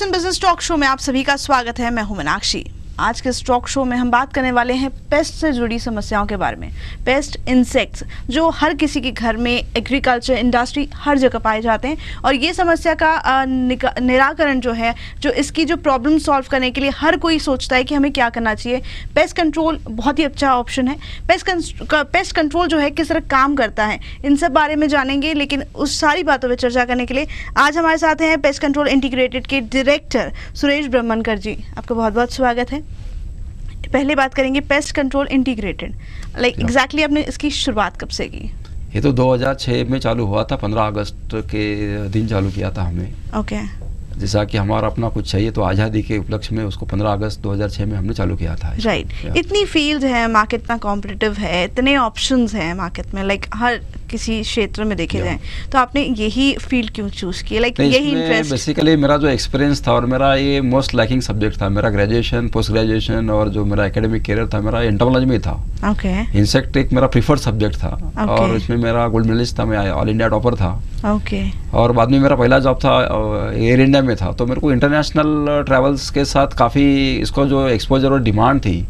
Life and business talk show में आप सभी का स्वागत है। मैं हूं मीनाक्षी। आज के इस टॉक शो में हम बात करने वाले हैं पेस्ट से जुड़ी समस्याओं के बारे में। पेस्ट, इंसेक्ट्स जो हर किसी के घर में, एग्रीकल्चर, इंडस्ट्री, हर जगह पाए जाते हैं और ये समस्या का निराकरण जो है, जो इसकी जो प्रॉब्लम सॉल्व करने के लिए हर कोई सोचता है कि हमें क्या करना चाहिए। पेस्ट कंट्रोल बहुत ही अच्छा ऑप्शन है। पेस्ट कंट्रोल जो है किस तरह काम करता है, इन सब बारे में जानेंगे। लेकिन उस सारी बातों पर चर्चा करने के लिए आज हमारे साथ हैं पेस्ट कंट्रोल इंटीग्रेटेड के डायरेक्टर सुरेश ब्रह्मणकर जी। आपका बहुत बहुत स्वागत है। पहले बात करेंगे पेस्ट कंट्रोल इंटीग्रेटेड, एग्जैक्टली आपने इसकी शुरुआत कब से की? ये तो 2006 में चालू हुआ था, 15 अगस्त के दिन चालू किया था हमने। ओके। जैसा कि हमारा अपना कुछ चाहिए तो आज़ादी के उपलक्ष्य में उसको 15 अगस्त 2006 में हमने चालू किया था। राइट। इतनी फील्ड है, मार्केट इतना कॉम्पिटिटिव है, इतने ऑप्शंस हैं मार्केट में, हर किसी क्षेत्र में देखे जाए, तो आपने यही फील्ड क्यों चूज की? यही इंटरेस्ट? बेसिकली मेरा जो एक्सपीरियंस था और मेरा ये मोस्ट लैकिंग सब्जेक्ट था, मेरा ग्रेजुएशन, पोस्ट ग्रेजुएशन और जो मेरा एकेडमिक करियर था मेरा एंटोमोलॉजी में था। ओके। इंसेक्ट एक मेरा प्रीफर्ड सब्जेक्ट था और इसमें मेरा गोल्ड मेडलिस्ट था, मैं ऑल इंडिया टॉपर था। ओके। और बाद में मेरा पहला जॉब था एयर इंडिया में था, तो मेरे को इंटरनेशनल ट्रैवल्स के साथ काफ़ी इसको जो एक्सपोजर और डिमांड थी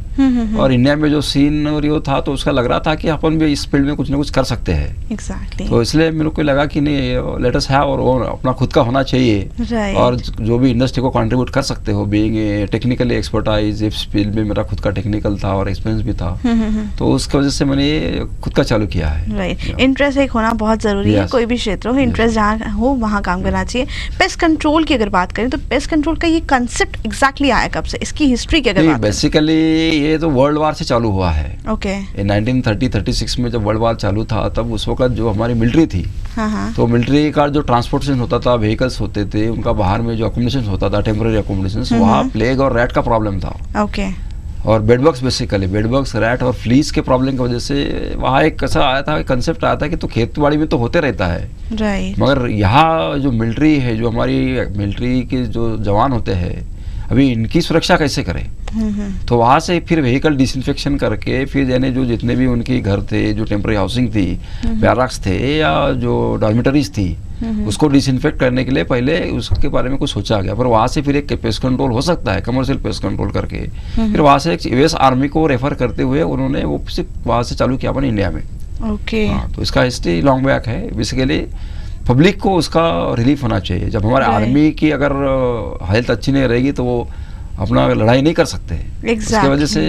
और इंडिया में जो सीन और ये था, तो उसका लग रहा था कि अपन भी इस फील्ड में कुछ ना कुछ कर सकते हैं। Exactly. तो इसलिए मेरे को लगा कि नहीं, लेट अस हैव और अपना खुद का होना चाहिए। right. और जो भी इंडस्ट्री को कंट्रीब्यूट कर सकते हो, बीइंग टेक्निकली एक्सपर्टाइज, इस फील्ड में मेरा खुद का टेक्निकल था और एक्सपीरियंस भी था, तो उसकी वजह से मैंने ये खुद का चालू किया है। राइट। इंटरेस्ट एक होना बहुत जरूरी है, कोई भी क्षेत्र हो, इंटरेस्ट जहाँ हो वहाँ काम करना चाहिए। पेस्ट कंट्रोल की अगर बात करें तो पेस्ट कंट्रोल का ये कंसेप्ट एग्जैक्टली आया कब से? इसकी हिस्ट्री की अगर बात करें? बेसिकली ये तो वर्ल्ड वार से चालू हुआ है। ओके। 1930-36 में जब वर्ल्ड वार चालू था, तब उस वक्त जो हमारी मिलिट्री थी, तो मिलिट्री का जो ट्रांसपोर्टेशन होता था, व्हीकल्स होते थे, उनका बाहर में जो अकोमोडेशन होता था, टेम्पररी अकोमोडेशन, वहाँ प्लेग और रैट का प्रॉब्लम था। ओके। और बेडबग्स, बेसिकली बेडबग्स, रैट और फ्लीस के प्रॉब्लम की वजह से वहाँ एक कैसा आया था, कंसेप्ट आया था कि तो खेती में तो होते रहता है, राइट, मगर यहाँ जो मिलिट्री है, जो हमारी मिलिट्री के जो जवान होते हैं, अभी इनकी सुरक्षा कैसे करें? तो वहाँ से फिर व्हीकल डिसइंफेक्शन करके, फिर यानी जो जितने भी उनके घर थे, जो टेम्पररी हाउसिंग थी, बैरक्स थे या जो डॉर्मिटरीज थी, उसको डिसइंफेक्ट करने के लिए पहले उसके बारे में कुछ सोचा गया। पर वहाँ से फिर एक पेस्ट कंट्रोल हो सकता है, कमर्शियल पेस्ट कंट्रोल करके, फिर वहाँ से एक यूएस आर्मी को रेफर करते हुए उन्होंने वो सिर्फ वहाँ से चालू किया अपने इंडिया में। ओके। तो इसका हिस्ट्री लॉन्ग बैक है। बेसिकली पब्लिक को उसका रिलीफ होना चाहिए। जब हमारे आर्मी की अगर हेल्थ अच्छी नहीं रहेगी तो वो अपना लड़ाई नहीं कर सकते। इसकी वजह से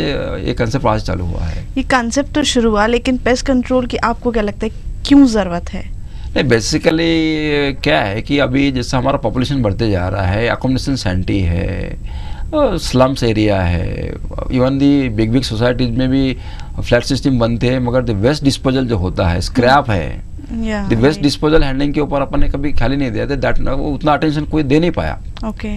ये कंसेप्ट आज चालू हुआ है। ये कंसेप्ट तो शुरू हुआ, लेकिन पेस्ट कंट्रोल की आपको क्या लगता है क्यों जरूरत है? नहीं, बेसिकली क्या है कि अभी जैसे हमारा पॉपुलेशन बढ़ते जा रहा है, अकोमोडेशन सेंटी है, स्लम्स एरिया है, इवन दी बिग सोसाइटीज में भी फ्लैट सिस्टम बनते हैं, मगर द वेस्ट डिस्पोजल जो होता है, स्क्रैप है, द वेस्ट डिस्पोजल हैंडलिंग के ऊपर अपन ने कभी खाली नहीं दिया था, दैट वो उतना अटेंशन कोई दे नहीं पाया। ओके।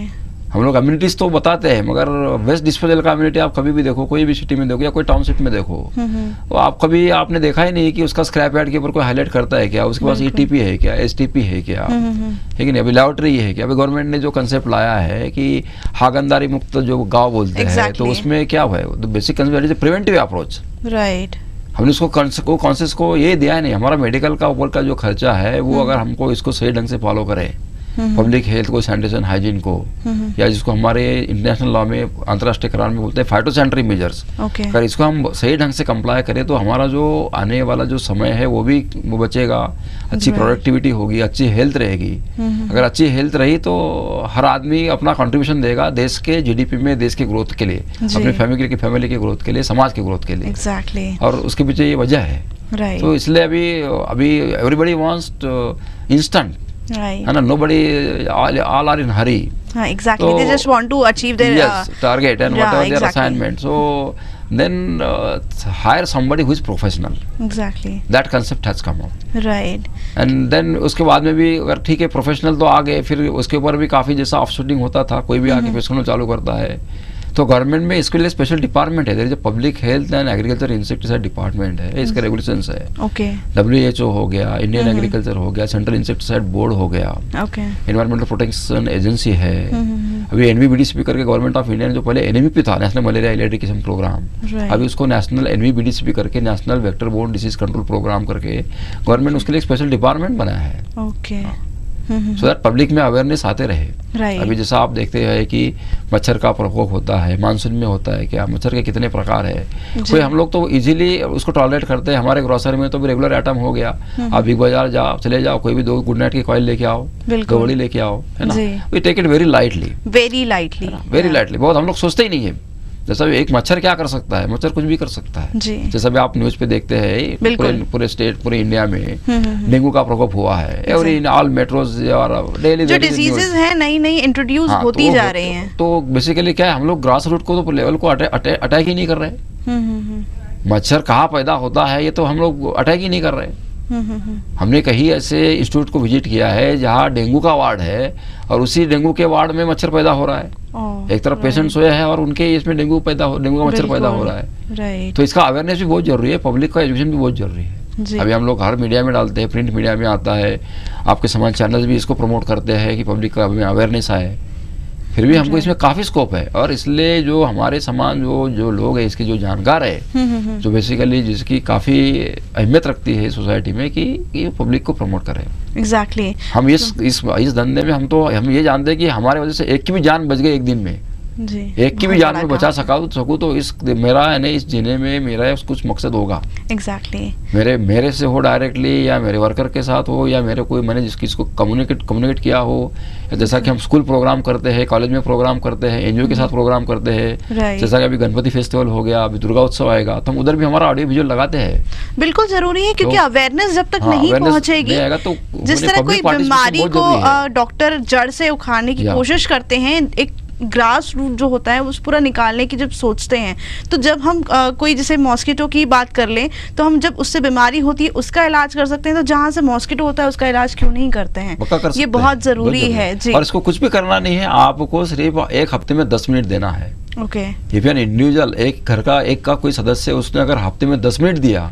हम लोग कम्युनिटीज तो बताते हैं, मगर वेस्ट डिस्पोजल का कम्युनिटी आप कभी भी देखो, कोई भी सिटी में देखो या कोई टाउनशिप में देखो, तो आप कभी आपने देखा ही नहीं कि उसका स्क्रैप यार्ड के ऊपर कोई हाईलाइट करता है क्या, उसके पास ईटीपी है क्या, एसटीपी है क्या, है कि नहीं, अभी लैबोरेटरी है क्या। अभी गवर्नमेंट ने जो कंसेप्ट लाया है कि हागंदारी मुक्त जो गाँव बोलते हैं, तो उसमें क्या है, basic concept is preventive approach. Right. हमने उसको कॉन्सेप्ट को ये दिया नहीं, हमारा मेडिकल का ऊपर का जो खर्चा है वो अगर हमको इसको सही ढंग से फॉलो करें, पब्लिक हेल्थ को, सैनिटेशन, हाइजीन को, या जिसको हमारे इंटरनेशनल लॉ में, अंतर्राष्ट्रीय करार में बोलते हैं फाइटोसैनिटरी मेजर्स, अगर इसको हम सही ढंग से कंप्लाई करें तो हमारा जो आने वाला जो समय है वो भी वो बचेगा, अच्छी प्रोडक्टिविटी होगी, अच्छी हेल्थ रहेगी। अगर अच्छी हेल्थ रही तो हर आदमी अपना कंट्रीब्यूशन देगा देश के जीडीपी में, देश के ग्रोथ के लिए, अपनी फैमिली के ग्रोथ के लिए, समाज के ग्रोथ के लिए। एग्जैक्टली। और उसके पीछे ये वजह है। तो इसलिए अभी एवरीबडी वांट्स इंस्टेंट, है ना, nobody all are in hurry. Exactly. They just want to achieve their target and whatever their assignment. So then hire somebody who is professional. Exactly. That concept has come up. Right. And then उसके बाद में भी अगर ठीक है professional तो आ गए, फिर उसके ऊपर भी काफ़ी जैसा ऑफशूटिंग होता था, कोई भी आके प्रोफेशनल चालू करता है, तो गवर्नमेंट में इसके लिए स्पेशल डिपार्टमेंट है, there is a public health and agriculture insecticide department है, इसके रेगुलेशंस है। ओके। WHO हो गया, इंडियन एग्रीकल्चर हो गया, सेंट्रल इंसेक्टिसाइड बोर्ड हो गया, ओके, एनवायरमेंटल प्रोटेक्शन एजेंसी है। अभी NVBDCP करके गवर्नमेंट ऑफ इंडिया ने जो पहले NMEP था, नेशनल मलेरिया इरेडिकेशन प्रोग्राम, अभी उसको नेशनल NVBDCP करके national vector borne disease control programme करके गवर्नमेंट उसके लिए एक स्पेशल डिपार्टमेंट बनाया है। ओके। सो दैट पब्लिक में अवेयरनेस आते रहे। Right. अभी जैसा आप देखते हैं कि मच्छर का प्रकोप होता है, मानसून में होता है, क्या मच्छर के कितने प्रकार है। कोई हम लोग तो इजीली उसको टॉलरेट करते हैं, हमारे ग्रोसरी में तो भी रेगुलर आइटम हो गया। आप बिग बाजार जाओ, चले जाओ, कोई भी 2 गुड नाइट की कॉइल लेके आओ, 2 बड़ी लेके आओ, है ना। We take it very lightly, very lightly, बहुत हम लोग सोचते ही नहीं है। जैसा एक मच्छर क्या कर सकता है, मच्छर कुछ भी कर सकता है। जैसा भी आप न्यूज पे देखते हैं, पूरे स्टेट, पूरे इंडिया में डेंगू का प्रकोप हुआ है। एवरी इन ऑल मेट्रोज और डेली जो डिजीजेस हैं नई इंट्रोड्यूस होती जा रही हैं। तो बेसिकली क्या है, हम लोग ग्रास रूट को तो लेवल को अटैक ही नहीं कर रहे। मच्छर कहाँ पैदा होता है ये तो हम लोग अटैक ही नहीं कर रहे। हमने कहीं ऐसे इंस्टीट्यूट को विजिट किया है जहाँ डेंगू का वार्ड है और उसी डेंगू के वार्ड में मच्छर पैदा हो रहा है। एक तरफ पेशेंट सोया है और उनके इसमें डेंगू का मच्छर पैदा हो रहा है। तो इसका अवेयरनेस भी बहुत जरूरी है, पब्लिक का एजुकेशन भी बहुत जरूरी है। अभी हम लोग हर मीडिया में डालते हैं, प्रिंट मीडिया में आता है, आपके समाज चैनल्स भी इसको प्रमोट करते हैं कि पब्लिक का अवेयरनेस आए। फिर भी हमको इसमें काफी स्कोप है और इसलिए जो हमारे समाज जो लोग हैं, इसके जो जानकार है, जो बेसिकली जिसकी काफी अहमियत रखती है सोसाइटी में कि पब्लिक को प्रमोट करें। एग्जैक्टली। हम इस धंधे में हम ये जानते हैं कि हमारे वजह से एक की भी जान बच गई एक दिन में, एक की भी जान में बचा सकूं तो इस मेरा है नहीं, इस जीने में मेरा कुछ मकसद होगा। एग्जैक्टली। मेरे से हो डायरेक्टली या मेरे वर्कर के साथ हो या मेरे कोई मैंने जिसको कम्युनिकेट किया हो, जैसा कि हम स्कूल प्रोग्राम करते हैं, कॉलेज में प्रोग्राम करते हैं, एनजीओ के साथ प्रोग्राम करते हैं। जैसा कि अभी गणपति फेस्टिवल हो गया, अभी दुर्गा उत्सव आएगा, तो हम उधर भी हमारा ऑडियो विजुअल लगाते हैं। बिल्कुल जरूरी है, क्योंकि अवेयरनेस जब तक नहीं पहुंचेगी, तो जिस तरह कोई बीमारी को डॉक्टर जड़ से उखाड़ने की कोशिश करते हैं, एक ग्रास रूट जो होता है उस पूरा निकालने की जब सोचते हैं, तो जब हम कोई जैसे मॉस्किटो की बात कर लें, तो हम जब उससे बीमारी होती है उसका इलाज कर सकते हैं, तो जहाँ से मॉस्किटो होता है उसका इलाज क्यों नहीं करते हैं? ये बहुत जरूरी है जी। और इसको कुछ भी करना नहीं है, आपको सिर्फ एक हफ्ते में 10 मिनट देना है। इफ एन इंडिविजुअल, एक घर का एक का कोई सदस्य, उसने अगर हफ्ते में 10 मिनट दिया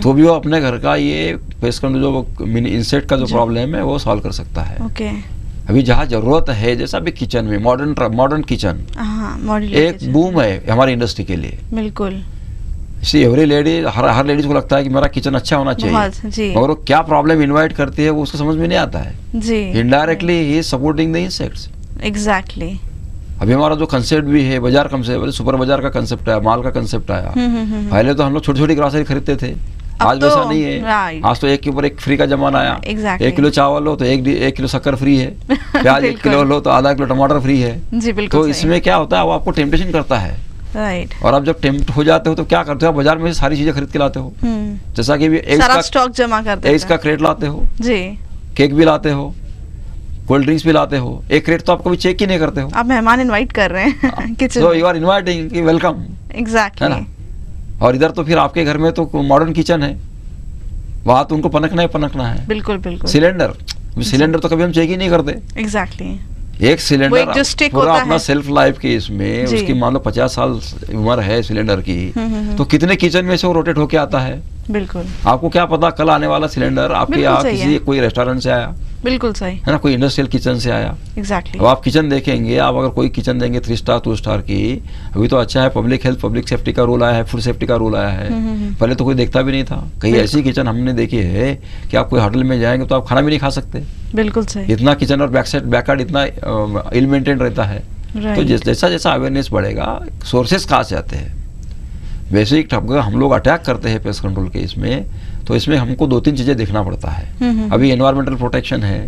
तो भी वो अपने घर का ये पेस्ट जो इंसेक्ट का जो प्रॉब्लम है वो सॉल्व कर सकता है। अभी जहाँ जरूरत है, जैसा भी किचन में मॉडर्न किचन एक बूम है हमारी इंडस्ट्री के लिए। बिल्कुल। एवरी लेडी, हर लेडीज को लगता है कि मेरा किचन अच्छा होना चाहिए, मगर वो क्या प्रॉब्लम इनवाइट करती है वो उसको समझ में नहीं आता है। Indirectly he is supporting the insects. Exactly. अभी हमारा जो कंसेप्ट भी है, बाजार कंसेप्ट, सुपर बाजार का कंसेप्ट आया, माल का कंसेप्ट आया। पहले तो हम लोग छोटी छोटी ग्रॉसरी खरीदते थे, आज वैसा नहीं है। आज तो एक के ऊपर एक फ्री का जमाना आया। 1 किलो चावल लो तो 1 किलो शक्कर फ्री है, प्याज 1 किलो लो तो आधा किलो टमाटर फ्री है। जी बिल्कुल। तो इसमें क्या होता है, वो आपको टेम्पटेशन करता है। राइट। और आप जब टेम्प्ट हो जाते हो तो क्या करते हो, बाजार में सारी चीजें खरीद के लाते हो। जैसा कि सारा स्टॉक जमा करते हो, एग्स का क्रेट लाते हो जी, केक भी लाते हो, कोल्ड ड्रिंक्स भी लाते हो। एक क्रेट तो आप कभी चेक ही नहीं करते हो। आप मेहमान इनवाइट कर रहे हैं kitchen, so you are inviting कि वेलकम। एग्जैक्टली, है ना। और इधर तो फिर आपके घर में तो मॉडर्न किचन है, वहां तो उनको पनकना है। बिल्कुल बिल्कुल। सिलेंडर तो कभी हम चेक ही नहीं करते। एग्जैक्टली। एक सिलेंडर पूरा अपना सेल्फ लाइफ की, इसमें उसकी मान लो 50 साल उम्र है सिलेंडर की, तो कितने किचन में से वो रोटेट होके आता है। बिल्कुल। आपको क्या पता कल आने वाला सिलेंडर आपके यहाँ किसी कोई रेस्टोरेंट से आया, बिल्कुल सही है ना, कोई इंडस्ट्रियल किचन से आया। एग्जैक्टली। अब आप किचन देखेंगे, आप अगर कोई किचन देंगे 3 स्टार 2 स्टार की, अभी तो अच्छा है, पब्लिक हेल्थ पब्लिक सेफ्टी का रूल आया है, फूड सेफ्टी का रूल आया है। पहले तो कोई देखता भी नहीं था। कई ऐसी किचन हमने देखी है कि आप कोई होटल में जाएंगे तो आप खाना भी नहीं खा सकते। बिल्कुल सही। इतना किचन और बैकयार्ड इतना इल मेंटेन रहता है। तो जैसा जैसा अवेयरनेस बढ़ेगा, सोर्सेस कहाँ से आते हैं, बेसिक हम लोग अटैक करते हैं पेस्ट कंट्रोल के इसमें, तो इसमें हमको 2-3 चीजें देखना पड़ता है। अभी एनवायरमेंटल प्रोटेक्शन है,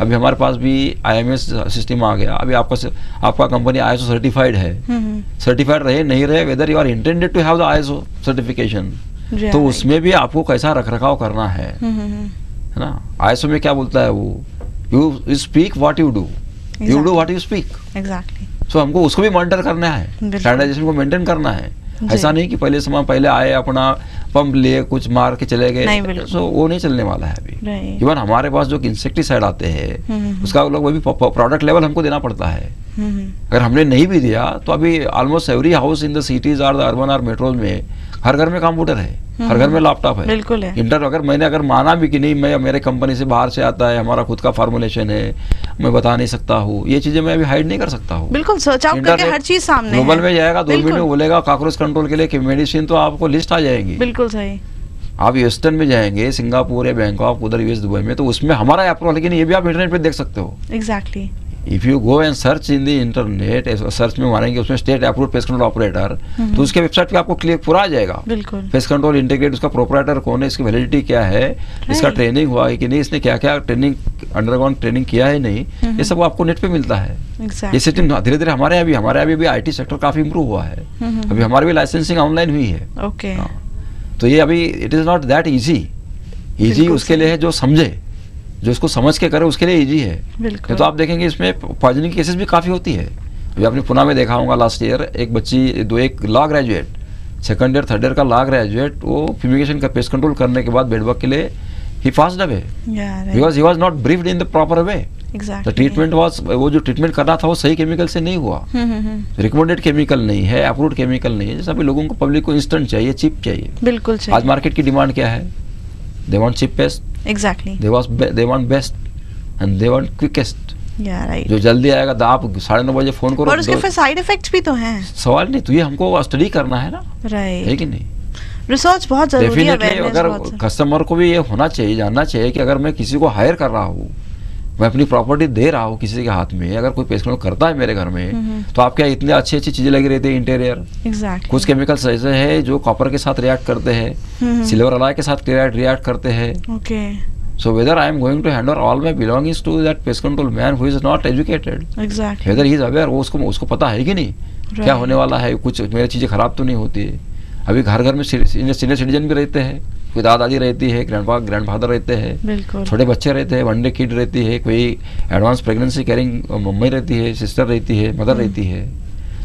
अभी हमारे पास भी IMS सिस्टम आ गया। अभी आपका कंपनी ISO सर्टिफाइड है, सर्टिफाइड रहे नहीं रहे, whether you are intended to have the ISO certification, तो उसमें भी आपको कैसा रखरखाव करना है ना। ISO में क्या बोलता है वो, you speak what you do, you do what you speak. Exactly. So हमको उसको भी मॉनिटर करना है, स्टैंडर्डाइजेशन को मेंटेन करना है। ऐसा नहीं कि पहले आए अपना पंप लिए कुछ मार के चले गए, सो वो नहीं चलने वाला है अभी। इवन हमारे पास जो इंसेक्टिसाइड आते हैं उसका लोग वो भी प्रोडक्ट लेवल हमको देना पड़ता है। अगर हमने नहीं भी दिया तो अभी almost every house in the cities और द अर्बन और मेट्रोज में हर घर में कंप्यूटर है, हर घर में लैपटॉप है। बिल्कुल है। अगर माना भी कि नहीं मैं मेरे कंपनी से बाहर से आता है, हमारा खुद का फार्मुलेशन है, मैं बता नहीं सकता हूँ, ये चीजें मैं अभी हाइड नहीं कर सकता हूँ। बिल्कुल, सर्च आउट करके हर चीज सामने है। ग्लोबल में जाएगा, 2 मिनट में बोलेगा कॉकरोच कंट्रोल के लिए कि मेडिसिन, तो आपको लिस्ट आ जाएगी। बिल्कुल सही। आप वेस्टर्न में जाएंगे, सिंगापुर या बैंकॉक, उधर यूएस, दुबई में, तो उसमें हमारा अप्रूवल, लेकिन ये भी आप इंटरनेट पे देख सकते हो। Exactly. If you go and search in the internet, search में मारेंगे उसमें state approved pest control operator, तो उसके वेबसाइट पे आपको क्लियर पूरा आ जाएगा। बिल्कुल। पेस्ट कंट्रोल इंटीग्रेट, उसका प्रोपराइटर कौन है, इसकी वैलिडिटी क्या है, इसका ट्रेनिंग हुआ है कि नहीं, इसने क्या क्या ट्रेनिंग अंडरग्राउंड ट्रेनिंग किया है नहीं, ये सब आपको नेट पे मिलता है। ये सिस्टम धीरे धीरे हमारे यहाँ भी IT सेक्टर काफी इंप्रूव हुआ है। अभी हमारी भी लाइसेंसिंग ऑनलाइन हुई है। ओके। तो ये अभी it is not that easy उसके लिए है जो समझे, जो इसको समझ के करे उसके लिए इजी है। तो आप देखेंगे इसमें पॉइजनिंग केसेस भी काफ़ी होती है। अभी आपने पुणे में देखा होगा लास्ट ईयर, एक बच्ची, एक law graduate, second year third year का लॉ ग्रेजुएट, वो फ्यूमिगेशन का पेस्ट कंट्रोल करने के बाद बेडबग के लिए he passed away because he was not briefed in the proper way. The treatment was, वो जो ट्रीटमेंट करना था वो सही केमिकल से नहीं हुआ, रिकमेंडेड केमिकल नहीं है, अप्रूव्ड केमिकल नहीं है। जैसा भी लोगों को, पब्लिक को इंस्टेंट चाहिए, चिप चाहिए। बिल्कुल। आज मार्केट की डिमांड क्या है? They want chip paste, Exactly. They want best and they want quickest. Yeah, right. जो जल्दी आएगा, तो आप 9:30 बजे फोन करो। और उसके फिर साइड इफेक्ट्स भी तो हैं। सवाल नहीं, तो ये हमको स्टडी करना है ना, राइट, है कि नहीं? रिसर्च बहुत जरूरी है। अगर कस्टमर को भी ये होना चाहिए, जानना चाहिए कि अगर मैं किसी को हायर कर रहा हूँ, मैं अपनी प्रॉपर्टी दे रहा हूँ किसी के हाथ में, अगर कोई पेस्ट कंट्रोल करता है मेरे घर में, तो आप क्या इतनी अच्छी अच्छी चीजें लगी रहती है इंटीरियर। Exactly. कुछ केमिकल्स ऐसे हैं जो कॉपर के साथ रिएक्ट करते हैं, सिल्वर अलॉय के साथ रिएक्ट करते हैं। Okay. So whether I am going to hand over all my belongings to that pest control man who is not educated, Exactly. whether he is aware, वो उसको पता है कि नहीं क्या होने वाला है, कुछ मेरी चीजें खराब तो नहीं होती है। अभी घर घर में सीनियर सिटीजन भी रहते हैं, कोई दादा दादी रहती है, ग्रैंडफादर रहते हैं, छोटे बच्चे रहते हैं, वन डे किड रहती है, कोई एडवांस प्रेगनेंसी कैरिंग मम्मी रहती है, सिस्टर रहती है, मदर रहती है।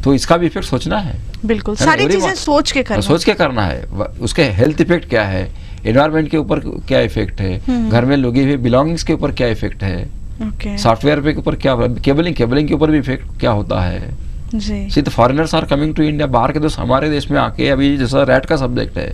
तो इसका भी इफेक्ट सोचना है। बिल्कुल, सारी चीजें सोच के करना है। उसके हेल्थ इफेक्ट क्या है, एनवायरमेंट के ऊपर क्या इफेक्ट है, घर में लगी हुई बिलोंगिंग्स के ऊपर क्या इफेक्ट है, सॉफ्टवेयर पे ऊपर क्या, केबलिंग के ऊपर भी इफेक्ट क्या होता है। जी, तो foreigners are coming to India, बाहर के दोस्त हमारे देश में आके, अभी जैसा रैट का सब्जेक्ट है,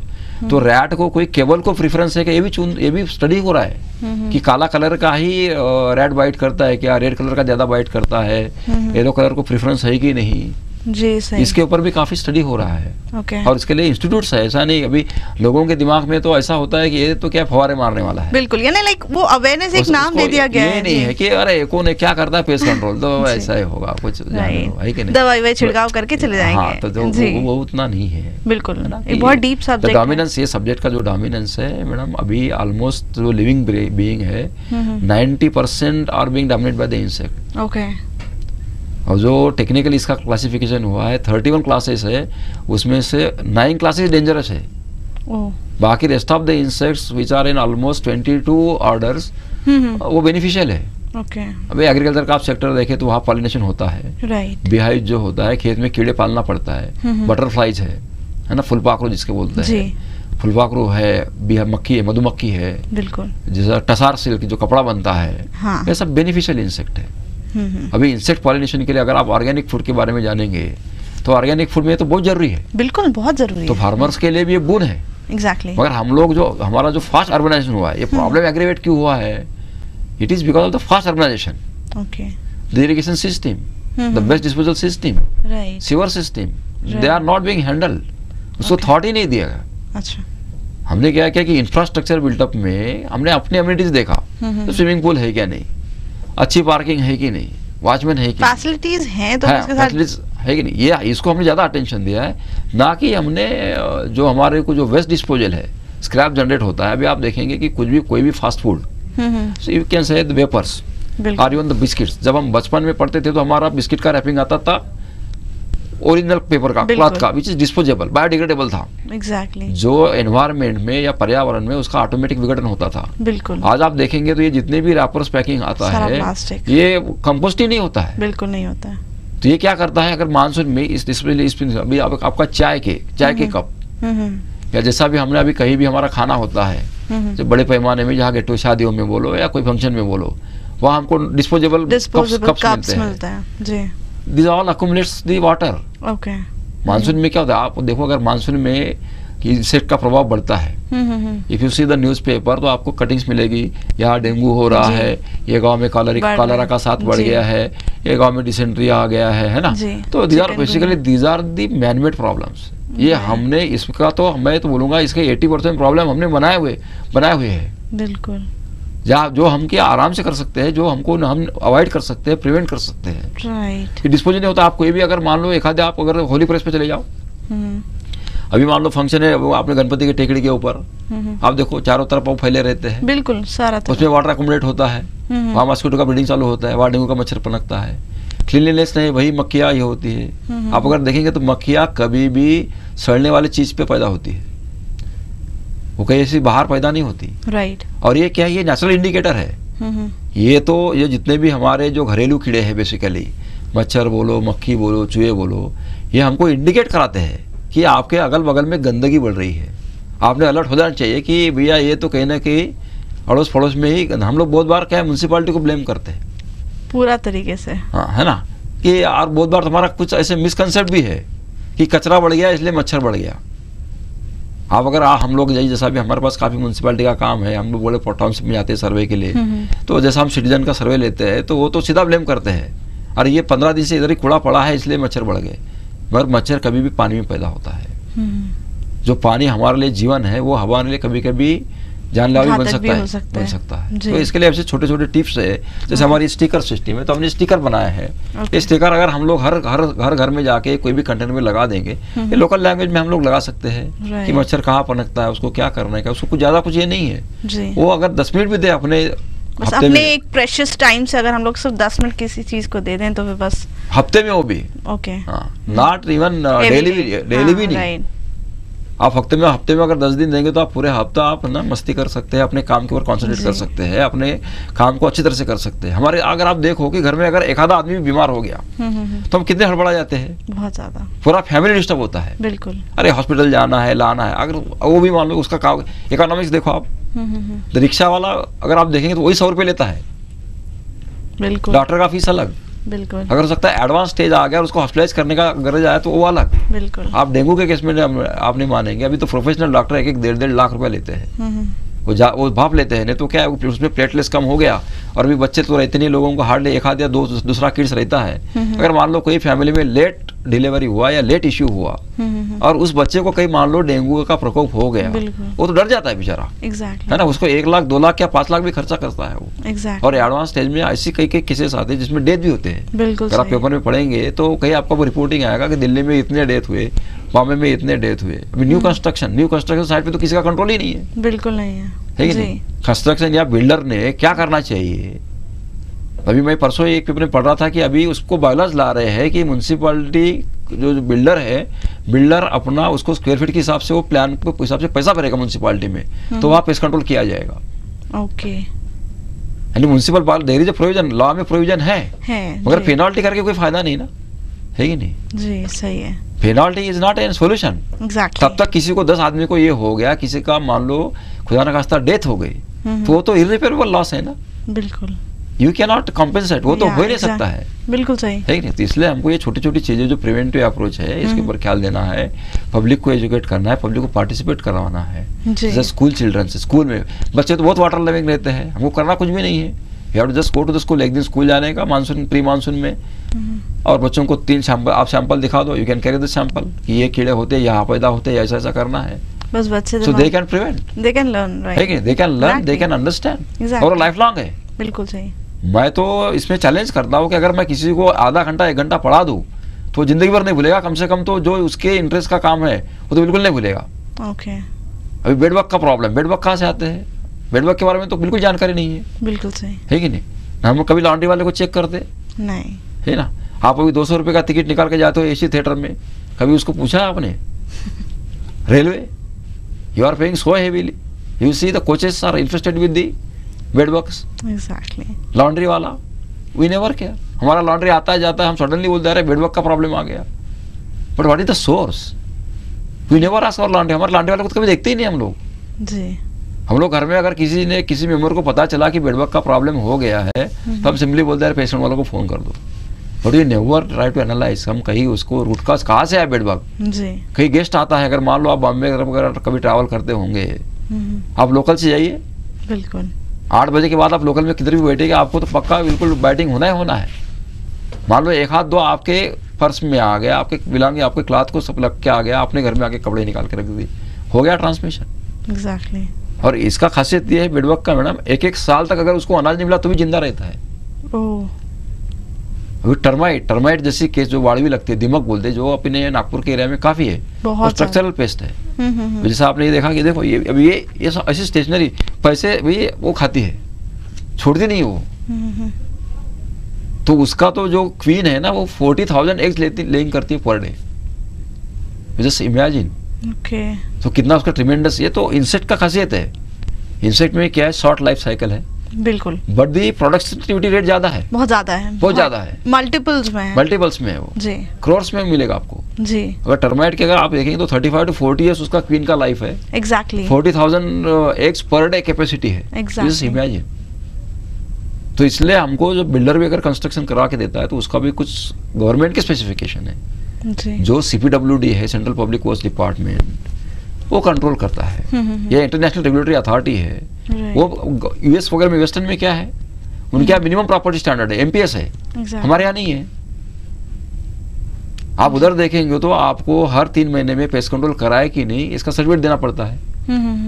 तो रैट को कोई केबल को प्रेफरेंस है कि ये भी स्टडी हो रहा है कि काला कलर का ही रैट बाइट करता है क्या, रेड कलर का ज्यादा बाइट करता है, येलो कलर को प्रेफरेंस है कि नहीं। जी सही। इसके ऊपर भी काफी स्टडी हो रहा है। और इसके लिए इंस्टीट्यूट्स है, ऐसा नहीं अभी लोगों के दिमाग में तो ऐसा होता है कि ये तो क्या फवारे मारने वाला है। बिल्कुल, यानी लाइक वो अवेयरनेस एक नाम दे दिया गया है। ये नहीं है कि अरे कौन है क्या करता है पेस्ट कंट्रोल, तो ऐसा ही होगा कुछ, है कि नहीं, दवाई छिड़काव करके चले जाएंगे। हाँ, तो वो उतना नहीं है। बिल्कुल, एक बहुत डीप सब्जेक्ट। डोमिनेंस, ये सब्जेक्ट का जो डोमिनेंस है मैडम, अभी ऑलमोस्ट जो लिविंग बीइंग है 90% are being dominated by the insect. Okay. और जो टेक्निकली इसका क्लासिफिकेशन हुआ है 31 क्लासेस है, उसमें से 9 क्लासेस डेंजरस है। बाकी rest of the insects which are in almost 22 orders वो बेनिफिशियल है। अभी एग्रीकल्चर का आप सेक्टर देखें तो वहाँ पॉलिनेशन होता है, बीहाइव जो होता है, खेत में कीड़े पालना पड़ता है, बटरफ्लाइज है ना, फुलपाखरू जिसके बोलते हैं, फुलपाखरू है, मक्खी है, मधुमक्खी है, बिल्कुल, जैसा टसार सिल्क जो कपड़ा बनता है, ये सब बेनिफिशियल इंसेक्ट है। अभी इंसेक्ट पॉलिनेशन के लिए अगर आप ऑर्गेनिक फूड के बारे में जानेंगे तो ऑर्गेनिक फूड में तो बहुत जरूरी है। बिल्कुल, बहुत जरूरी है। तो फार्मर्स के लिए भी ये बोन है। एग्जैक्टली। मगर हम लोग जो हमारा जो फास्ट अर्बनाइजेशन हुआ है, ये प्रॉब्लम एग्रीवेट क्यों हुआ है? It is because of the fast urbanisation. Okay. The irrigation system, the waste disposal system, sewer system, they are not being handle. उसको थॉट ही नहीं दिया गया। अच्छा। हमने क्या किया कि इंफ्रास्ट्रक्चर बिल्टअप में हमने अपनी अम्यूनिटीज देखा, तो स्विमिंग पूल है क्या नहीं, अच्छी पार्किंग है कि नहीं, वॉचमैन है कि, फैसिलिटीज हैं तो उसके साथ है कि नहीं, ये इसको हमने ज्यादा अटेंशन दिया है, ना कि हमने जो हमारे को जो वेस्ट डिस्पोजल है, स्क्रैप जनरेट होता है। अभी आप देखेंगे कि कुछ भी कोई भी fast food, you can say the wafers और इवन द बिस्किट्स, जब हम बचपन में पढ़ते थे तो हमारा बिस्किट का रैपिंग आता था ओरिजिनल पेपर का, क्लॉथ का, विच इज डिस्पोजेबल, बायोडिग्रेडेबल था। एग्जैक्टली। जो एनवायरनमेंट में या पर्यावरण में उसका ऑटोमेटिक विघटन होता था। बिल्कुल। आज आप देखेंगे तो ये जितने भी रैपर्स पैकिंग आता है, ये कंपोस्ट ही नहीं होता है। बिल्कुल नहीं होता है। तो ये क्या करता है, अगर मानसून में अभी आपका चाय के कप या जैसा भी हमने अभी कहीं भी हमारा खाना होता है, जो बड़े पैमाने में, जहाँ गेटो शादियों में बोलो या कोई फंक्शन में बोलो, वहाँ हमको डिस्पोजेबल कप्स मिलते हैं। These all accumulates the water. Okay. Monsoon में क्या होता है, आप देखो अगर मानसून में इंसेक्ट का प्रभाव बढ़ता है, if you see the newspaper तो आपको कटिंग्स मिलेगी, यहाँ डेंगू हो रहा है, ये गांव में कॉलरा का साथ बढ़ गया है, ये गांव में डिसेंट्री आ गया है ना। तो these are basically these are the man-made problems. ये हमने इसका तो मैं तो बोलूँगा इसके 80% प्रॉब्लम हमने बनाए हुए हैं। बिल्कुल। जहाँ जो हम क्या आराम से कर सकते हैं, जो हमको हम अवॉइड कर सकते हैं, प्रिवेंट कर सकते हैं। राइट। ये डिस्पोज नहीं होता। आप कोई भी अगर मान लो एक आधे आप अगर होली प्रेस पे चले जाओ, अभी मान लो फंक्शन है वो आपने गणपति की टेकड़ी के ऊपर, आप देखो चारों तरफ वो फैले रहते हैं। बिल्कुल सारा तरफ। उसमें वाटर अकोमोडेट होता है, वहाँ मॉस्किटो का ब्रीडिंग चालू होता है, वहाँ डेंगू का मच्छर पनपता है। क्लीनलीनेस नहीं, वही मक्खियाँ ये होती है। आप अगर देखेंगे तो मक्खियाँ कभी भी सड़ने वाली चीज पे पैदा होती है, वो कहीं ऐसी बाहर पैदा नहीं होती। राइट। और ये क्या है, ये नेचुरल इंडिकेटर है। ये तो ये जितने भी हमारे जो घरेलू कीड़े हैं बेसिकली, मच्छर बोलो, मक्खी बोलो, चूहे बोलो, ये हमको इंडिकेट कराते हैं कि आपके अगल बगल में गंदगी बढ़ रही है। आपने अलर्ट हो जाना चाहिए कि भैया ये तो कहीं ना कहीं अड़ोस पड़ोस में ही। हम लोग बहुत बार क्या है, म्यूनसिपालिटी को ब्लेम करते हैं पूरा तरीके से। हाँ, है ना, कि यार बहुत बार तुम्हारा कुछ ऐसे मिसकंसेप्ट भी है कि कचरा बढ़ गया इसलिए मच्छर बढ़ गया। आप अगर हम लोग जैसा भी हमारे पास काफ़ी म्यूनसिपालिटी का काम है, हम लोग बोले टाउनशिप में जाते हैं सर्वे के लिए, तो जैसा हम सिटीजन का सर्वे लेते हैं तो वो तो सीधा ब्लेम करते हैं, अरे ये 15 दिन से इधर ही कूड़ा पड़ा है इसलिए मच्छर बढ़ गए। मगर मच्छर कभी भी पानी में पैदा होता है। जो पानी हमारे लिए जीवन है, वो हमारे लिए कभी कभी जानलेवा भी बन सकता है। तो इसके लिए ऐसे छोटे छोटे टिप्स है, जैसे हमारी स्टिकर सिस्टम है, तो हमने स्टिकर बनाया है। ये स्टिकर अगर हम लोग हर घर में जाके कोई भी कंटेनर में लगा देंगे, ये लोकल लैंग्वेज में हम लोग लगा सकते हैं कि मच्छर कहाँ पनपता है, उसको क्या करना है, उसको कुछ ज्यादा कुछ ये नहीं है। वो अगर 10 मिनट भी दे अपने एक प्रेशियस टाइम से, अगर हम लोग सिर्फ 10 मिनट किसी चीज को दे दें तो फिर बस हफ्ते में, वो भी ओके, नॉट इवन डेली भी नहीं। आप हफ्ते में अगर 10 दिन देंगे तो आप पूरे हफ्ता आप ना मस्ती कर सकते हैं, अपने काम के ऊपर कॉन्सेंट्रेट कर सकते हैं, अपने काम को अच्छी तरह से कर सकते हैं। हमारे अगर आप देखो कि घर में अगर एक आधा आदमी भी बीमार हो गया तो हम कितने हड़बड़ा जाते हैं, बहुत ज्यादा, पूरा फैमिली डिस्टर्ब होता है। बिल्कुल, अरे हॉस्पिटल जाना है, लाना है। अगर वो भी मान लो उसका काम, इकोनॉमिक्स देखो आप, रिक्शा वाला अगर आप देखेंगे तो वही 100 रुपये लेता है, बिल्कुल, डॉक्टर का फीस अलग, बिल्कुल, अगर हो सकता है एडवांस स्टेज आ गया और उसको हॉस्पिटलाइज करने का गरज आया तो वो अलग, बिल्कुल। आप डेंगू के केस में आप नहीं मानेंगे, अभी तो प्रोफेशनल डॉक्टर 1-1.5 लाख रुपए लेते हैं, वो भाप लेते हैं। नहीं तो क्या है, उसमें प्लेटलेस कम हो गया और अभी बच्चे तो रहते नहीं, लोगों को हार्डली एक आध या दूसरा किड्स रहता है। अगर मान लो कोई फैमिली में लेट डिलीवरी हुआ या लेट इश्यू हुआ और उस बच्चे को कहीं मान लो डेंगू का प्रकोप हो गया, वो तो डर जाता है बेचारा, है ना। उसको 1 लाख 2 लाख या 5 लाख भी खर्चा करता है वो। और एडवांस स्टेज में ऐसी कई केसेस आते हैं जिसमें डेथ भी होते हैं। अगर आप पेपर में पढ़ेंगे तो कहीं आपका वो रिपोर्टिंग आएगा कि दिल्ली में इतने डेथ हुए, बॉम्बे में इतने डेथ हुए। अभी न्यू कंस्ट्रक्शन साइड पे तो किसी का कंट्रोल ही नहीं है, बिल्कुल नहीं है कि नहीं। कंस्ट्रक्शन या बिल्डर ने क्या करना चाहिए। अभी मैं परसों एक पेपर में पढ़ रहा था कि अभी उसको बायलॉज ला रहे हैं कि म्यूनसिपैलिटी जो बिल्डर है, बिल्डर अपना उसको स्क्वायर फीट के हिसाब से वो प्लान के हिसाब से पैसा भरेगा म्यूनसिपैलिटी में, तो वहाँ पेस्ट कंट्रोल किया जाएगा। ओके, यानी municipal there is a provision, law में प्रोविजन है मगर पेनल्टी करके कोई फायदा नहीं ना, है कि नहीं जी, सही है। Penalty is not an solution. तब तक किसी को 10 आदमी को ये हो गया, किसी का मान लो खुदा न खास्ता डेथ हो गई, तो वो तो इररिपेयरेबल लॉस है ना, बिल्कुल, यू कैन नॉट कॉम्पेंसेट, वो तो हो ही नहीं सकता है, बिल्कुल सही है कि नहीं। तो इसलिए हमको ये छोटी छोटी चीजें जो प्रिवेंटिव अप्रोच है इसके ऊपर ख्याल देना है, पब्लिक को एजुकेट करना है, पब्लिक को पार्टिसिपेट करवाना है। जैसे स्कूल चिल्ड्रन से, स्कूल में बच्चे तो बहुत वाटर लविंग रहते हैं, हमको करना कुछ भी नहीं है, you have to just go to the school. एक दिन स्कूल जाने का मानसून प्री मानसून में, और बच्चों को 3 सैंपल, आप सैंपल दिखा दो, you can carry the sample कि ये कीड़े होते हैं, यहाँ पैदा होते हैं, ऐसा ऐसा करना है, बस बच्चे so they can prevent, they can learn, right, they can learn, they can understand, और लाइफ लॉन्ग है, बिल्कुल सही। मैं तो इसमें चैलेंज करता हूँ कि अगर मैं किसी को आधा घंटा 1 घंटा पढ़ा दूँ तो जिंदगी भर नहीं भूलेगा, कम से कम तो जो उसके इंटरेस्ट का काम है वो तो बिल्कुल नहीं भूलेगा। ओके, अभी बेडवर्क का प्रॉब्लम, बेडवर्क कहाँ से आते हैं, बेडवर्क के बारे में तो बिल्कुल जानकारी नहीं है, बिल्कुल सही है कि नहीं। हम कभी लॉन्ड्री वाले को चेक करते नहीं, है ना। आप अभी 200 रुपये का टिकट निकाल के जाते हो एसी थिएटर में, कभी उसको पूछा आपने? Railway, you are paying so heavily, you see the coaches are infested with the bedbugs, exactly. Laundry वाला, वी नेवर केयर, हमारा लॉन्ड्री आता है जाता है, हम सडनली बोलते हैं बेडवर्क का प्रॉब्लम आ गया, but what is the source, we never ask our laundry. हमारे लॉन्ड्री वाले को तो कभी देखते ही नहीं हम लोग जी। हम लोग घर में अगर किसी मेंबर को पता चला कि बेडवर्क का प्रॉब्लम हो गया है तो हम सिंपली बोलते हैं पेशेंट वालों को फोन कर दो, but you never try to analyse, हम कहीं उसको रूट कॉज कहाँ से है बेडवर्क जी। कहीं गेस्ट आता है, अगर मान लो आप बॉम्बे वगैरह कभी ट्रैवल करते होंगे, आप लोकल से जाइए, बिल्कुल 8 बजे के बाद आप लोकल में किधर भी बैठेंगे, आपको तो पक्का बिल्कुल बैटिंग होना ही होना है। मान लो 1 आध 2 आपके पर्स में आ गया, आपके बिलोंगिंग, आपके क्लॉथ को सब लग के आ गया, आपने घर में आके कपड़े निकाल के रख दी, हो गया ट्रांसमिशन। एग्जैक्टली। और इसका खासियत ये है बेडबग का मैडम, 1-1 साल तक अगर उसको अनाज नहीं मिला तो भी जिंदा रहता है। ओह। अभी टर्माइट जैसी केस जो वाड़वी लगती है, दीमक बोलते हैं, जो अपने नागपुर के एरिया में काफी है, और स्ट्रक्चरल पेस्ट है। तो जैसा आपने ये देखा कि देखो ये अभी ये ऐसी स्टेशनरी पैसे भी वो खाती है, छोड़ती नहीं वो। तो उसका तो जो क्वीन है ना, वो 40,000 एग्स लेइंग करती है per day, just imagine. Okay. तो कितना उसका ट्रिमेंडस। ये तो इंसेक्ट का खासियत है। इंसेक्ट में क्या है, शॉर्ट लाइफ साइकिल है, बिल्कुल, बट दी प्रोडक्टिविटी रेट ज्यादा है, बहुत ज्यादा है, बहुत ज्यादा है, मल्टीपल्स में है, मल्टीपल्स में है वो जी, क्रोर्स में मिलेगा आपको जी। अगर टर्माइट के अगर आप देखेंगे तो 35 to 40 ईयर्स उसका क्वीन का लाइफ है। Exactly. 40,000 eggs per day capacity है। Exactly. इमेजिन। तो इसलिए हमको जो बिल्डर भी अगर कंस्ट्रक्शन करा के देता है तो उसका भी कुछ गवर्नमेंट के स्पेसिफिकेशन है, जी। जो CPWD है, सेंट्रल पब्लिक वर्क्स डिपार्टमेंट, वो कंट्रोल करता है। ये इंटरनेशनल रेगुलेटरी अथॉरिटी है। वो यूएस वगैरह में, वेस्टर्न में क्या है, उनके यहाँ मिनिमम प्रॉपर्टी स्टैंडर्ड है, MPS है। हमारे यहाँ नहीं है। आप उधर देखेंगे तो आपको हर 3 महीने में पेस्ट कंट्रोल कराए कि नहीं इसका सर्टिफिकेट देना पड़ता है,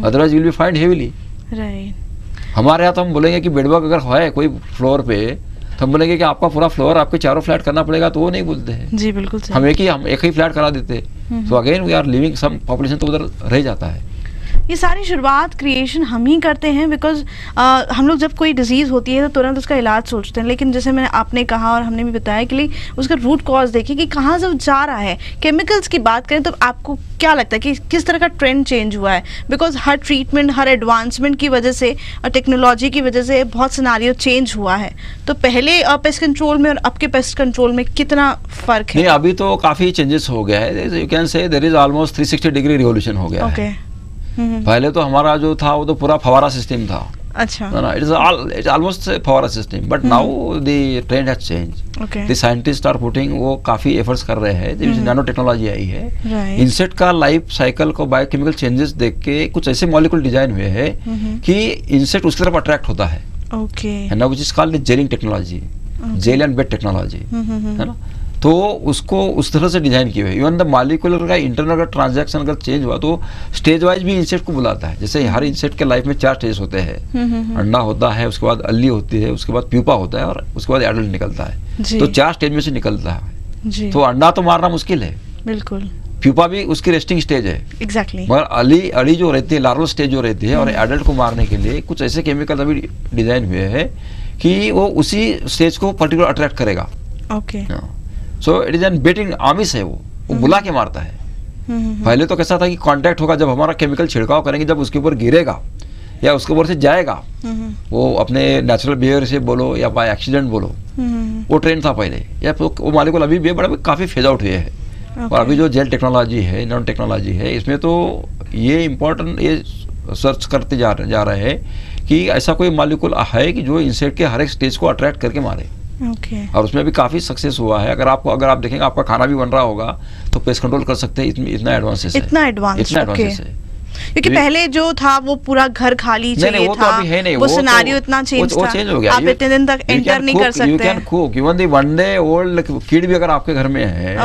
otherwise will be find heavily. हमारे यहाँ तो हम बोलेंगे कि बेडबग अगर है कोई फ्लोर पे तो हम बोलेंगे कि आपका पूरा फ्लोर आपके चारों फ्लैट करना पड़ेगा, तो वो नहीं बोलते हैं। जी बिल्कुल सही। हम एक ही फ्लैट करा देते, तो again we are living, some population तो उधर रह जाता है। ये सारी शुरुआत क्रिएशन हम ही करते हैं, बिकॉज हम लोग जब कोई डिजीज़ होती है तो तुरंत उसका इलाज सोचते हैं, लेकिन जैसे मैंने आपने कहा और हमने भी बताया कि उसका रूट कॉज देखिए कि कहाँ से जा रहा है। केमिकल्स की बात करें तो आपको क्या लगता है कि किस तरह का ट्रेंड चेंज हुआ है? Because her treatment, her advancement की वजह से और टेक्नोलॉजी की वजह से बहुत सिनेरियो चेंज हुआ है। तो पहले पेस्ट कंट्रोल में और अब के पेस्ट कंट्रोल में कितना फ़र्क है? नहीं, अभी तो काफ़ी चेंजेस हो गया है। You can say there is almost 360 degree revolution हो गया है। पहले तो हमारा जो था वो तो पूरा फवारा सिस्टम था। अच्छा। इट इज ऑलमोस्ट फवारा system, but now the trend has change. The scientist are putting, वो काफी एफर्ट्स कर रहे हैं। जैसे नैनो टेक्नोलॉजी आई है, इंसेक्ट का लाइफ साइकिल को बायोकेमिकल चेंजेस देख के कुछ ऐसे मॉलिक्यूल डिजाइन हुए हैं कि इंसेक्ट उसकी तरफ अट्रैक्ट होता है। ओके। ना which is called gelling technology, gel and bed technology, है ना। तो उसको उस तरह से डिजाइन किए हुए। इवन द मॉलिक्यूलर का इंटरनल अगर ट्रांजैक्शन अगर चेंज हुआ तो स्टेज वाइज भी इंसेक्ट को बुलाता है। जैसे हर इंसेक्ट के लाइफ में 4 स्टेज होते हैं। अंडा होता है, उसके बाद अल्ली होती है, उसके बाद प्यूपा होता है और उसके बाद एडल्ट निकलता है। तो 4 स्टेज में से निकलता है। तो अंडा तो मारना मुश्किल है, बिल्कुल। प्यूपा भी उसकी रेस्टिंग स्टेज है। एग्जैक्टली। मगर अली जो रहती है, लार्वल स्टेज जो रहती है, और एडल्ट को मारने के लिए कुछ ऐसे केमिकल अभी डिजाइन हुए हैं कि वो उसी स्टेज को पर्टिकुलर अट्रैक्ट करेगा। Okay. So it is an baiting आमिस है, वो बुला के मारता है। पहले तो कैसा था कि कांटेक्ट होगा, जब हमारा केमिकल छिड़काव करेंगे, जब उसके ऊपर गिरेगा या उसके ऊपर से जाएगा, वो अपने नेचुरल बिहेवियर से बोलो या बाय एक्सीडेंट बोलो, वो ट्रेंड था पहले। या वो मॉलिक्यूल अभी भी बड़ा काफी फेज आउट हुए हैं। और अभी जो जेल टेक्नोलॉजी है, नैनो टेक्नोलॉजी है, इसमें तो ये इम्पोर्टेंट, ये सर्च करते जा रहे हैं कि ऐसा कोई मॉलिक्यूल है कि जो इंसेक्ट के हर एक स्टेज को अट्रैक्ट करके मारे। और उसमें भी काफी सक्सेस हुआ है। अगर आप देखेंगे, आपका खाना भी बन रहा होगा तो पेस्ट कंट्रोल कर सकते हैं। इतना एडवांस है, इतना एडवांस है। क्योंकि पहले जो था वो पूरा घर खाली चाहिए वो था, तो अभी है नहीं, वो सिनेरियो इतना चेंज था, चेंज हो गया। आप इतने दिन तक एंटर नहीं कर सकते। You can cook even the 1 day old kid भी अगर आपके घर में है,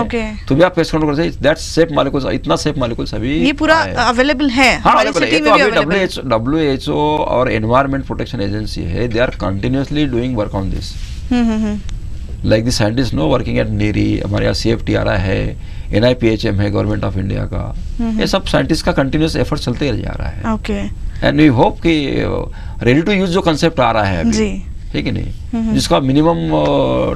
तो भी आप पेस्ट कंट्रोल कर सकते हैं। दैट्स सेफ मॉलिक्यूल्स, इतना सेफ मॉलिक्यूल्स अभी ये पूरा अवेलेबल है हमारी सिटी में भी अवेलेबल। WHO और एनवायरमेंट प्रोटेक्शन एजेंसी है, they are continuously doing work on this. Like the scientist no working at NEERI, हमारे यहाँ CFTRI है, NIPHM है गवर्नमेंट ऑफ इंडिया का। ये सब साइंटिस्ट का कंटिन्यूस एफर्ट चलते जा रहा है। ओके। एंड वी होप कि रेडी टू यूज जो कंसेप्ट आ रहा है अभी, ठीक है नहीं, जिसका मिनिमम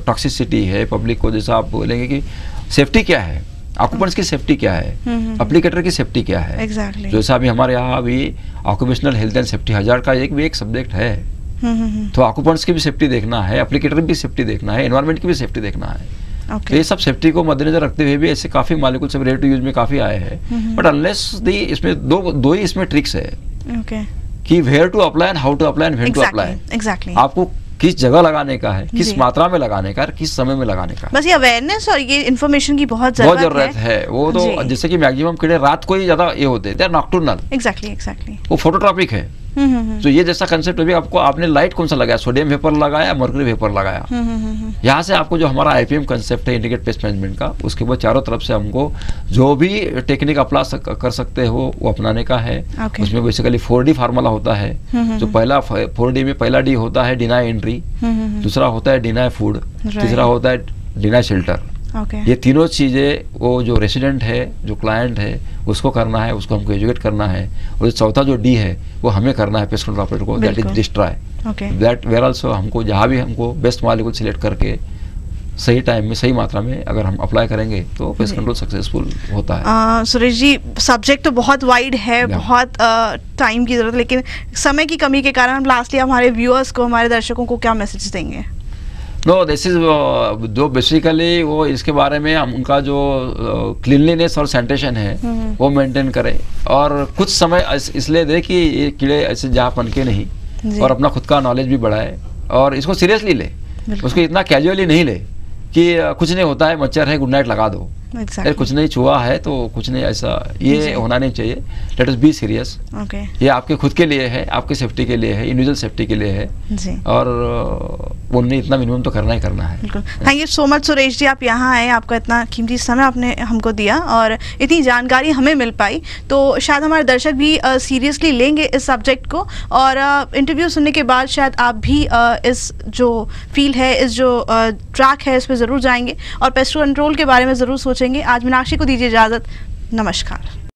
टॉक्सिसिटी है पब्लिक को। जैसा आप बोलेंगे कि सेफ्टी क्या है, ऑक्यूपेंट्स की सेफ्टी क्या है, एप्लीकेटर की सेफ्टी क्या है। जैसा अभी हमारे यहाँ अभी ऑक्यूपेशनल हेल्थ एंड सेफ्टी हजार का एक सब्जेक्ट है। तो ऑक्यूपेंट्स की भी सेफ्टी देखना है, एप्लीकेटर की भी सेफ्टी देखना है, एनवायरमेंट की भी सेफ्टी देखना है। तो ये सब सेफ्टी को मद्देनजर रखते हुए भी ऐसे काफी मॉलिक्यूल सब रेडी टू यूज में काफी आए हैं। बट अनलेस इसमें दो ही इसमें ट्रिक्स है कि where to apply and how to apply and when to apply. Exactly. आपको किस जगह लगाने का है, किस मात्रा में लगाने का है, किस समय में लगाने का। बस ये अवेयरनेस और ये इन्फॉर्मेशन की बहुत जरूरत है। वो तो जैसे कि मैक्सिमम कीड़े रात को ही ज्यादा ये होते हैं, दे आर नॉक्टर्नल। एग्जैक्टली। वो फोटोट्रॉपिक है, तो ये जैसा कंसेप्ट भी आपको, आपने लाइट कौन सा लगाया, सोडियम वेपर लगाया, मर्क्यूरी वेपर लगाया, यहाँ से आपको जो हमारा IPM कंसेप्ट है इंटीग्रेटेड पेस्ट मैनेजमेंट का, उसके बाद चारों तरफ से हमको जो भी टेक्निक अप्लाई कर सकते हो वो अपनाने का है। उसमें बेसिकली 4D फार्मूला होता है। जो पहला 4D में पहला D होता है डिनाई एंट्री, दूसरा होता है डिनाई फूड, तीसरा होता है डिनाई शेल्टर। ये तीनों चीज़ें वो जो रेसिडेंट है, जो क्लाइंट है, उसको करना है, उसको हमको एजुकेट करना है। और चौथा जो D है वो हमें करना है पेस्ट कंट्रोल ऑपरेटर को, that is destroy. That where also हमको जहाँ भी हमको बेस्ट मॉलिक्यूल सिलेक्ट करके सही टाइम में सही मात्रा में अगर हम अप्लाई करेंगे तो पेस्ट कंट्रोल सक्सेसफुल होता है। सुरेश जी, सब्जेक्ट तो बहुत वाइड है, बहुत टाइम की जरूरत, लेकिन समय की कमी के कारण लास्टली हमारे व्यूअर्स को, हमारे दर्शकों को क्या मैसेज देंगे? नो, दिस इज जो बेसिकली वो इसके बारे में हम उनका जो क्लीनलीनेस और सैनिटेशन है वो मेंटेन करें, और कुछ समय इसलिए दे कि ये कीड़े ऐसे जहाँ पनके नहीं, और अपना खुद का नॉलेज भी बढ़ाए और इसको सीरियसली ले, उसको इतना कैजुअली नहीं ले कि कुछ नहीं होता है, मच्छर है, गुड नाइट लगा दो, कुछ नहीं छुआ है तो कुछ नहीं, ऐसा ये होना नहीं चाहिए। Let us be serious. ये आपके खुद के लिए है, आपकी सेफ्टी के लिए है, इंडिविजुअल सेफ्टी के लिए है, और उन्हें इतना मिनिमम तो करना ही करना है। Thank you so much Suresh ji, आप यहाँ आए, आपका इतना कीमती समय आपने हमको दिया और इतनी जानकारी हमें मिल पाई, तो शायद हमारे दर्शक भी सीरियसली लेंगे इस सब्जेक्ट को, और इंटरव्यू सुनने के बाद शायद आप भी इस जो फील्ड है, इस जो ट्रैक है, इस पर ज़रूर जाएंगे और पेस्ट कंट्रोल के बारे में ज़रूर सोचेंगे। आज मीनाक्षी को दीजिए इजाज़त, नमस्कार।